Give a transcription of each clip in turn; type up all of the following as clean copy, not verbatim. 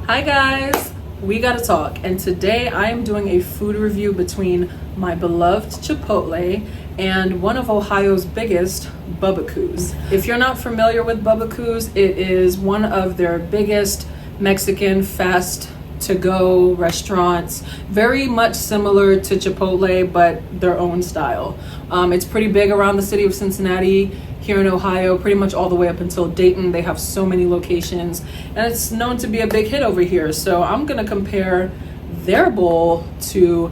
Hi guys, we gotta talk, and today I am doing a food review between my beloved Chipotle and one of Ohio's biggest, Bubbakoo'S. If you're not familiar with Bubbakoo'S, it is one of their biggest Mexican fast to-go restaurants, very much similar to Chipotle but their own style. It's pretty big around the city of Cincinnati, here in Ohio, pretty much all the way up until Dayton. They have so many locations, and it's known to be a big hit over here. So I'm gonna compare their bowl to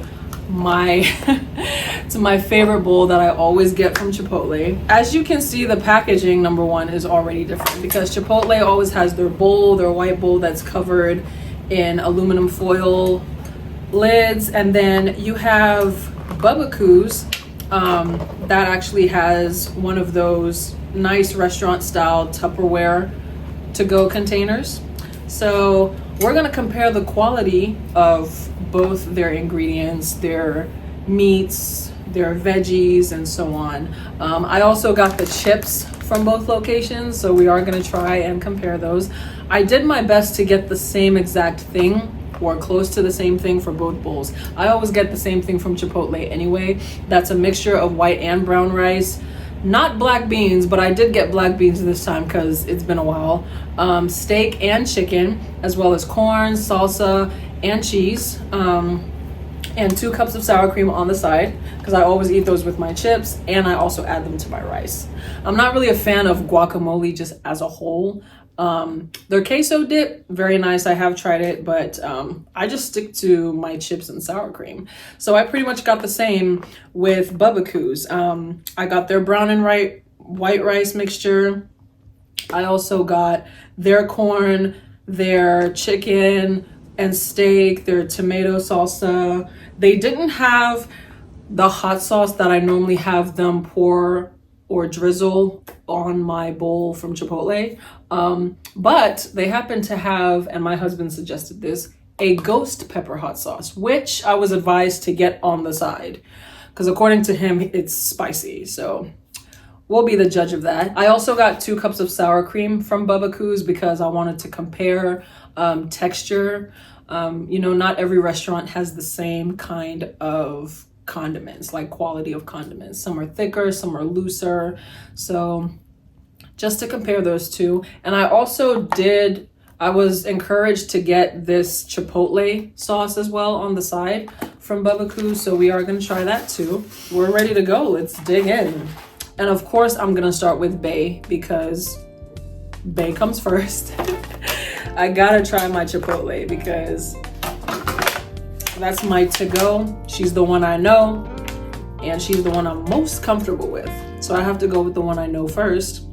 my to my favorite bowl that I always get from Chipotle. As you can see, the packaging, number one, is already different because Chipotle always has their bowl, their white bowl that's covered in aluminum foil lids, and then you have Bubbakoo'S that actually has one of those nice restaurant style Tupperware to-go containers. So we're gonna compare the quality of both their ingredients, their meats, their veggies, and so on. I also got the chips from both locations, so we are gonna try and compare those. I did my best to get the same exact thing or close to the same thing for both bowls. I always get the same thing from Chipotle anyway. That's a mixture of white and brown rice. Not black beans, but I did get black beans this time because it's been a while. Steak and chicken, as well as corn, salsa, and cheese. And 2 cups of sour cream on the side because I always eat those with my chips, and I also add them to my rice. I'm not really a fan of guacamole just as a whole. Their queso dip, very nice. I have tried it, but I just stick to my chips and sour cream. So I pretty much got the same with Bubbakoo'S. I got their brown and white rice mixture. I also got their corn, their chicken and steak, their tomato salsa. They didn't have the hot sauce that I normally have them pour or drizzle on my bowl from Chipotle. But they happen to have, and my husband suggested this, a ghost pepper hot sauce, which I was advised to get on the side because according to him, it's spicy. So we'll be the judge of that. I also got 2 cups of sour cream from Bubbakoo'S because I wanted to compare texture. You know, not every restaurant has the same kind of condiments, like quality of condiments. Some are thicker, some are looser. So just to compare those two. And I was encouraged to get this Chipotle sauce as well on the side from Bubbakoo'S. So we are going to try that too. We're ready to go. Let's dig in. And of course, I'm going to start with Bae because Bae comes first. I gotta try my Chipotle because that's my to-go. She's the one I know, and she's the one I'm most comfortable with. So I have to go with the one I know first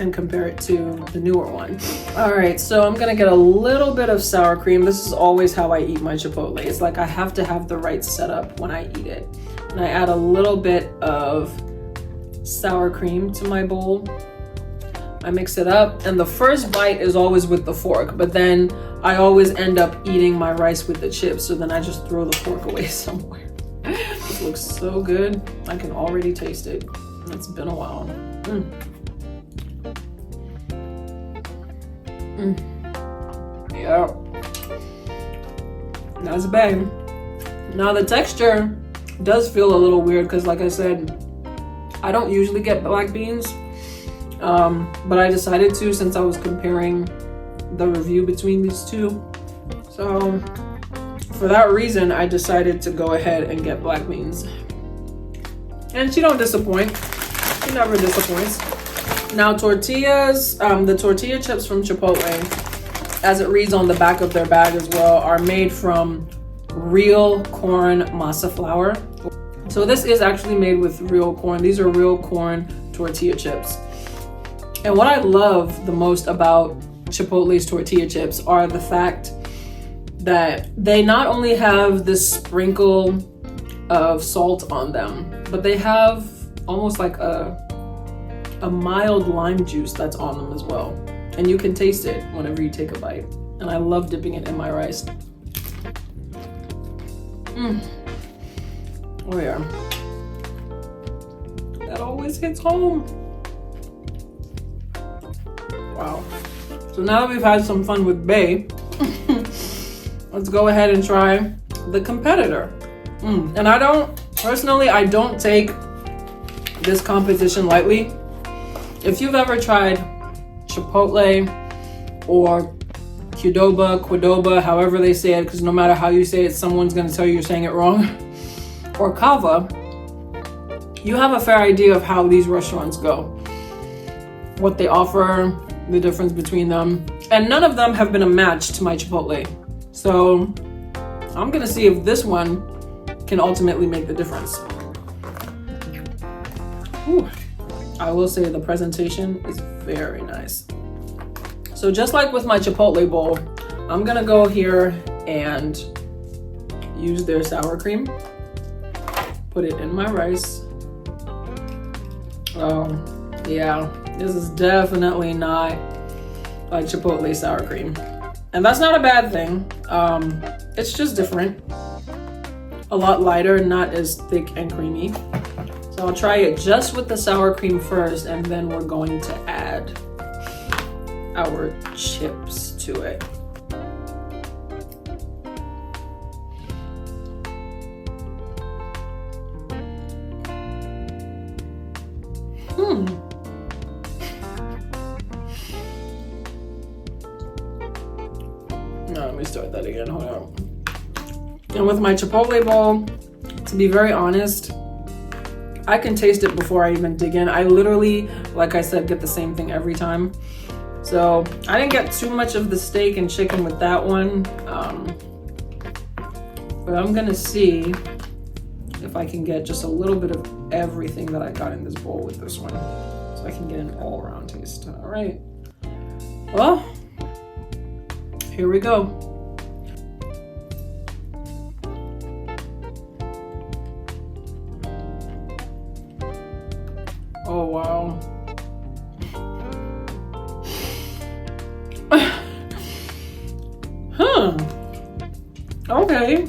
and compare it to the newer one. All right, so I'm gonna get a little bit of sour cream. This is always how I eat my Chipotle. It's like I have to have the right setup when I eat it. And I add a little bit of sour cream to my bowl. I mix it up, and the first bite is always with the fork, but then I always end up eating my rice with the chips, so then I just throw the fork away somewhere. This looks so good. I can already taste it. It's been a while. Yeah. That's bad. Now the texture does feel a little weird because, like I said, I don't usually get black beans. But I decided to since I was comparing the review between these two. So for that reason, I decided to go ahead and get black beans. And she don't disappoint. She never disappoints. Now tortillas, the tortilla chips from Chipotle, as it reads on the back of their bag as well, are made from real corn masa flour. So this is actually made with real corn. These are real corn tortilla chips. And what I love the most about Chipotle's tortilla chips are the fact that they not only have this sprinkle of salt on them, but they have almost like a mild lime juice that's on them as well. And you can taste it whenever you take a bite. And I love dipping it in my rice. Oh yeah. That always hits home. Wow. So now that we've had some fun with Bay, let's go ahead and try the competitor. And I don't take this competition lightly. If you've ever tried Chipotle or Qdoba, however they say it, because no matter how you say it, someone's going to tell you you're saying it wrong, or Kava, you have a fair idea of how these restaurants go, what they offer, the difference between them, and none of them have been a match to my Chipotle. So I'm going to see if this one can ultimately make the difference. Whew. I will say the presentation is very nice. So just like with my Chipotle bowl, I'm gonna go here and use their sour cream, put it in my rice. Oh yeah, this is definitely not like Chipotle sour cream. And that's not a bad thing. It's just different. A lot lighter, not as thick and creamy. So I'll try it just with the sour cream first, and then we're going to add our chips to it. No, let me start that again. Hold on. And with my Chipotle bowl, to be very honest, I can taste it before I even dig in. I literally, like I said, get the same thing every time. So I didn't get too much of the steak and chicken with that one. But I'm gonna see if I can get just a little bit of everything that I got in this bowl with this one, so I can get an all-around taste. All right. Well, here we go. Oh, wow. Huh. Okay.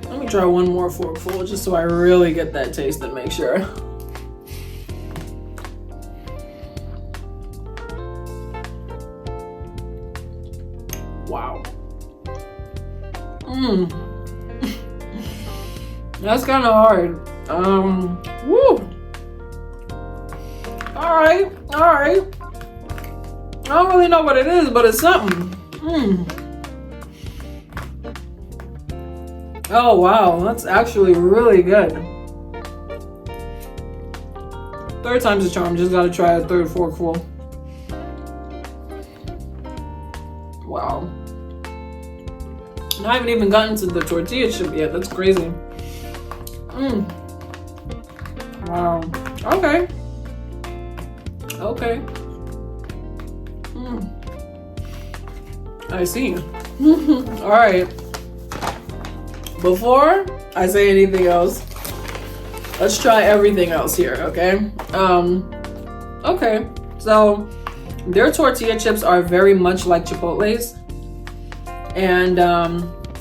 Let me try one more forkful just so I really get that taste and make sure. Wow. That's kind of hard. Woo. All right. I don't really know what it is, but it's something. Oh wow, that's actually really good. Third time's a charm. Just gotta try a third forkful. Wow. And I haven't even gotten to the tortilla chip yet. That's crazy. Wow. Okay. I see. All right. Before I say anything else, let's try everything else here, okay? Okay. So their tortilla chips are very much like Chipotle's, and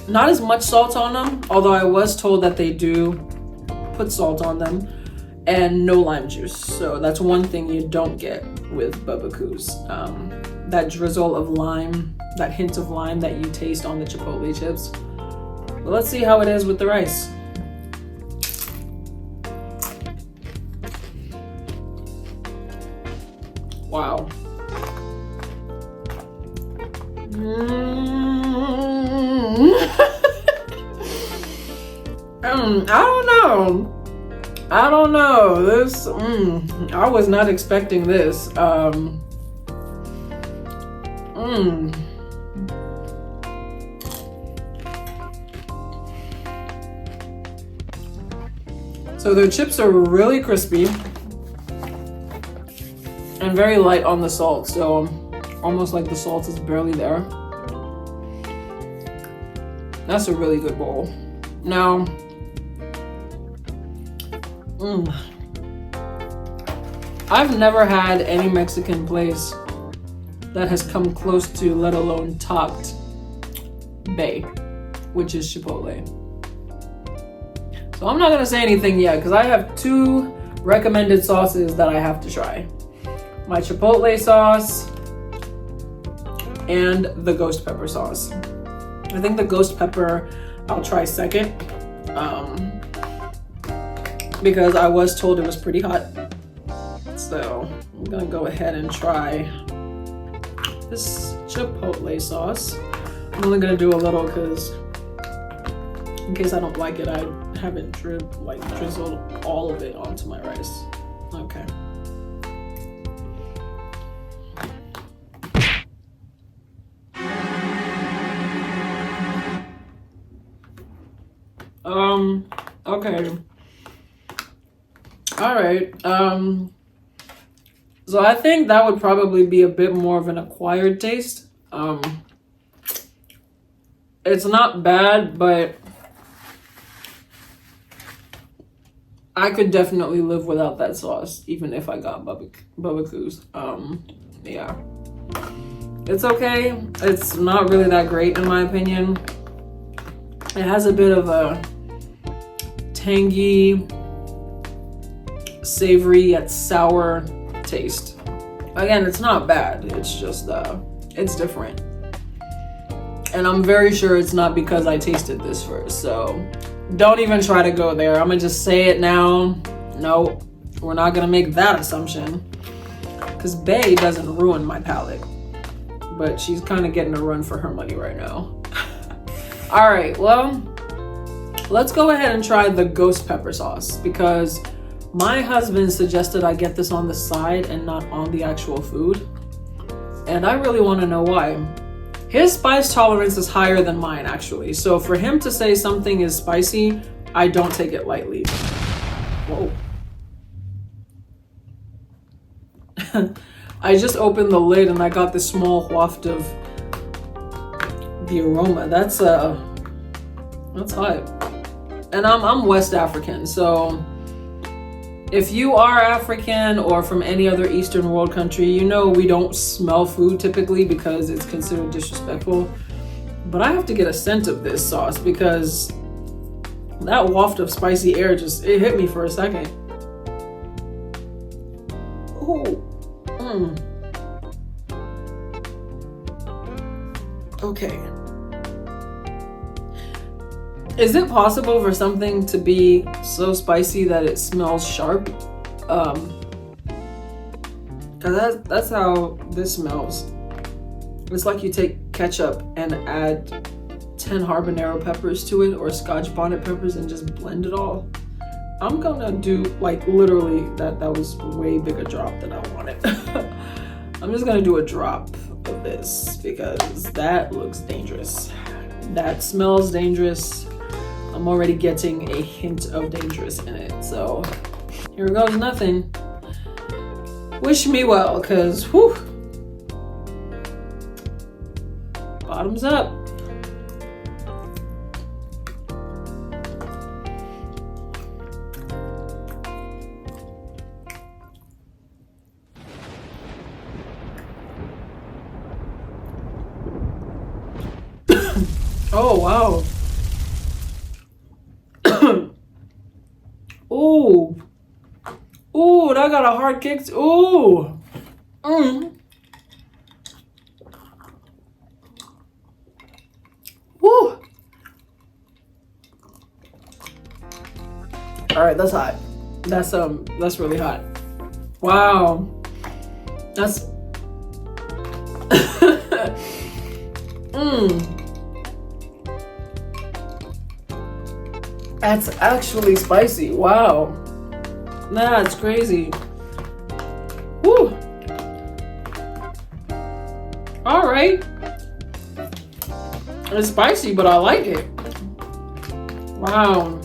not as much salt on them, although I was told that they do put salt on them, and no lime juice. So that's one thing you don't get with Bubbakoo'S. That drizzle of lime, that hint of lime that you taste on the Chipotle chips. But let's see how it is with the rice. Wow. I don't know. This, I was not expecting this. So their chips are really crispy and very light on the salt, so almost like the salt is barely there. That's a really good bowl. Now, I've never had any Mexican place that has come close to, let alone topped, Bay, which is Chipotle. So I'm not gonna say anything yet because I have 2 recommended sauces that I have to try. My Chipotle sauce and the ghost pepper sauce. I think the ghost pepper I'll try second, because I was told it was pretty hot. So I'm gonna go ahead and try this Chipotle sauce. I'm only gonna do a little because in case I don't like it, I haven't drizzled all of it onto my rice. Okay. Okay. All right. So I think that would probably be a bit more of an acquired taste. It's not bad, but I could definitely live without that sauce, even if I got Bubbakoo'S. Yeah. It's okay. It's not really that great in my opinion. It has a bit of a tangy, savory yet sour taste. Again, it's not bad. It's just it's different. And I'm very sure it's not because I tasted this first. So don't even try to go there. I'm gonna just say it now. No, we're not gonna make that assumption, because Bae doesn't ruin my palate, but she's kind of getting a run for her money right now. All right, well, let's go ahead and try the ghost pepper sauce, because my husband suggested I get this on the side and not on the actual food. And I really want to know why. His spice tolerance is higher than mine, actually. So for him to say something is spicy, I don't take it lightly. Whoa. I just opened the lid and I got this small waft of the aroma. That's hot. And I'm West African, so if you are African or from any other Eastern world country, you know we don't smell food typically because it's considered disrespectful. But I have to get a scent of this sauce because that waft of spicy air it hit me for a second. Ooh. Okay. Is it possible for something to be so spicy that it smells sharp? Cause that's how this smells. It's like you take ketchup and add 10 habanero peppers to it, or Scotch bonnet peppers, and just blend it all. I'm gonna do like literally that was way bigger drop than I wanted. I'm just gonna do a drop of this because that looks dangerous. That smells dangerous. I'm already getting a hint of dangerous in it. So here goes nothing. Wish me well, cause whew. Bottoms up. Oh wow. Ooh. Ooh, that got a hard kick. Ooh. Woo. All right, that's hot. That's really hot. Wow. That's That's actually spicy. Wow. That's crazy. Woo. All right. It's spicy, but I like it. Wow.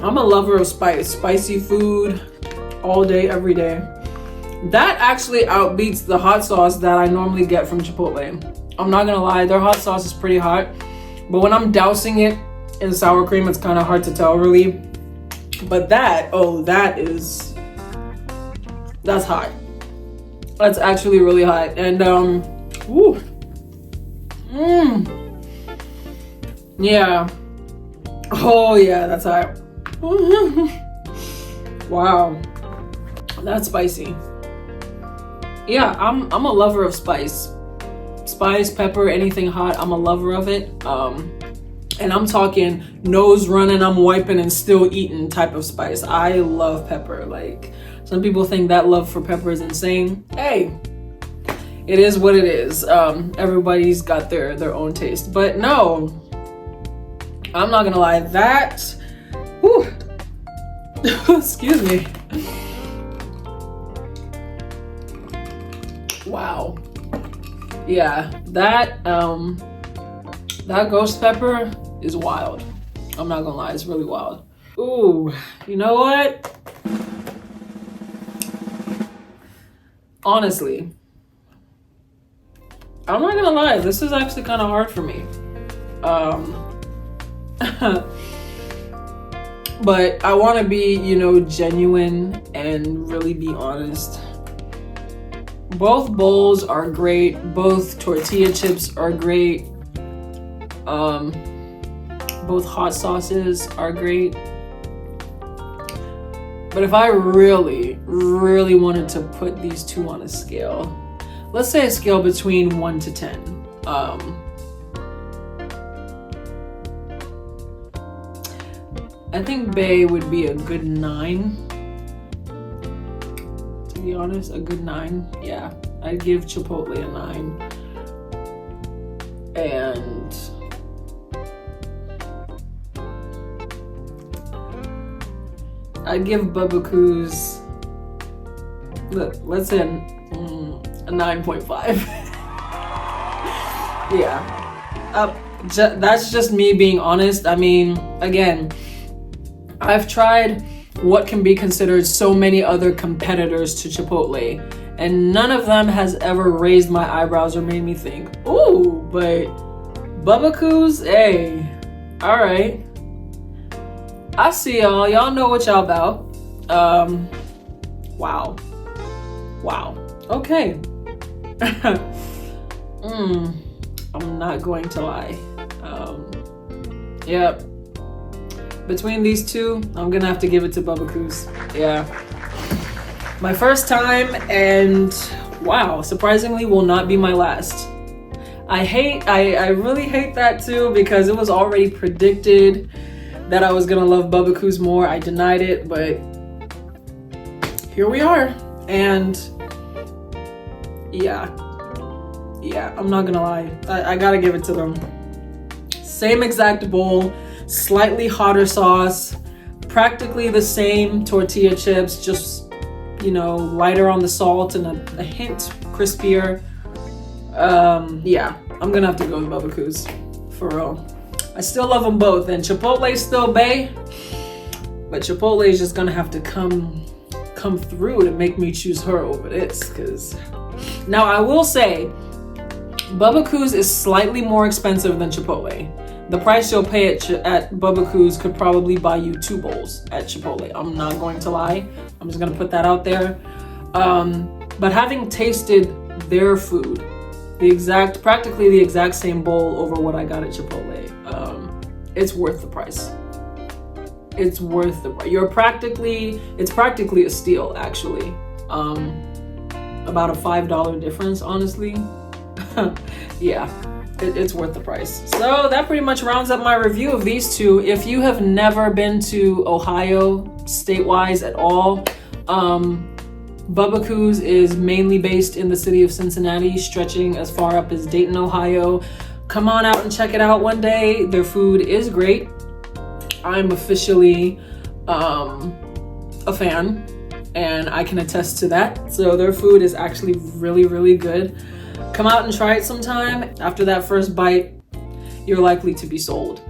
I'm a lover of spice. Spicy food all day, every day. That actually outbeats the hot sauce that I normally get from Chipotle. I'm not gonna lie, their hot sauce is pretty hot. But when I'm dousing it in sour cream, it's kind of hard to tell really. But that's hot. That's actually really hot. And woo. Yeah. Oh yeah, that's hot. Wow. That's spicy. Yeah, I'm a lover of spice. spice, pepper, anything hot, I'm a lover of it. And I'm talking nose running, I'm wiping and still eating type of spice. I love pepper. Like, some people think that love for pepper is insane. Hey, it is what it is. Everybody's got their own taste. But no, I'm not gonna lie, that, whew, excuse me. Wow. Yeah, that ghost pepper is wild. I'm not gonna lie, it's really wild. Ooh, you know what? Honestly, I'm not gonna lie, this is actually kind of hard for me. But I want to be, you know, genuine and really be honest. Both bowls are great. Both tortilla chips are great. Both hot sauces are great. But if I really, really wanted to put these two on a scale, let's say a scale between 1 to 10. I think Bay would be a good 9. To be honest, a good 9. Yeah, I'd give Chipotle a 9. And I'd give Bubbakoo'S, let's say a 9.5. Yeah, that's just me being honest. I mean, again, I've tried what can be considered so many other competitors to Chipotle, and none of them has ever raised my eyebrows or made me think, ooh, but Bubbakoo'S, hey, all right. I see y'all. Y'all know what y'all about. Wow. Okay. I'm not going to lie. Yep. Between these two, I'm gonna have to give it to Bubbakoo'S. Yeah. My first time, and wow, surprisingly will not be my last. I really hate that too, because it was already predicted that I was gonna love Bubbakoo'S more. I denied it, but here we are. And yeah, I'm not gonna lie. I gotta give it to them. Same exact bowl, slightly hotter sauce, practically the same tortilla chips, just, you know, lighter on the salt and a hint crispier. Yeah, I'm gonna have to go with Bubbakoo'S, for real. I still love them both, and Chipotle's still bae, but Chipotle is just gonna have to come through to make me choose her over this. Cause now I will say, Bubbakoo'S is slightly more expensive than Chipotle. The price you'll pay at Bubbakoo'S could probably buy you 2 bowls at Chipotle. I'm not going to lie. I'm just gonna put that out there. But having tasted their food, practically the exact same bowl over what I got at Chipotle, it's worth the price. It's worth the price. It's practically a steal, actually. About a $5 difference, honestly. Yeah, it's worth the price. So that pretty much rounds up my review of these two. If you have never been to Ohio, state-wise at all, Bubbakoo'S is mainly based in the city of Cincinnati, stretching as far up as Dayton, Ohio. Come on out and check it out one day. Their food is great. I'm officially a fan, and I can attest to that. So their food is actually really, really good. Come out and try it sometime. After that first bite, you're likely to be sold.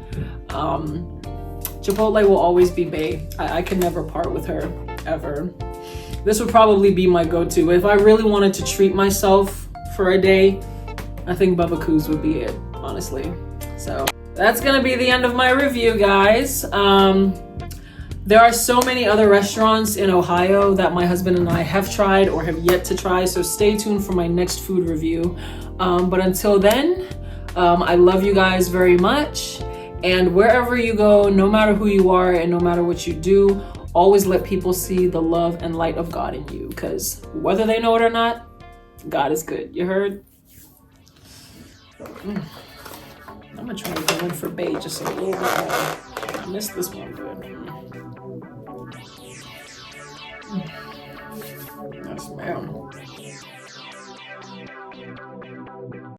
Chipotle will always be bae. I can never part with her, ever. This would probably be my go-to. If I really wanted to treat myself for a day, I think Bubbakoo'S would be it, honestly. So that's gonna be the end of my review, guys. There are so many other restaurants in Ohio that my husband and I have tried or have yet to try, so stay tuned for my next food review. But until then, I love you guys very much. And wherever you go, no matter who you are and no matter what you do, always let people see the love and light of God in you, because whether they know it or not, God is good. You heard? I'm gonna try to go in for bait just a little bit more. I missed this one good. Yes, ma'am.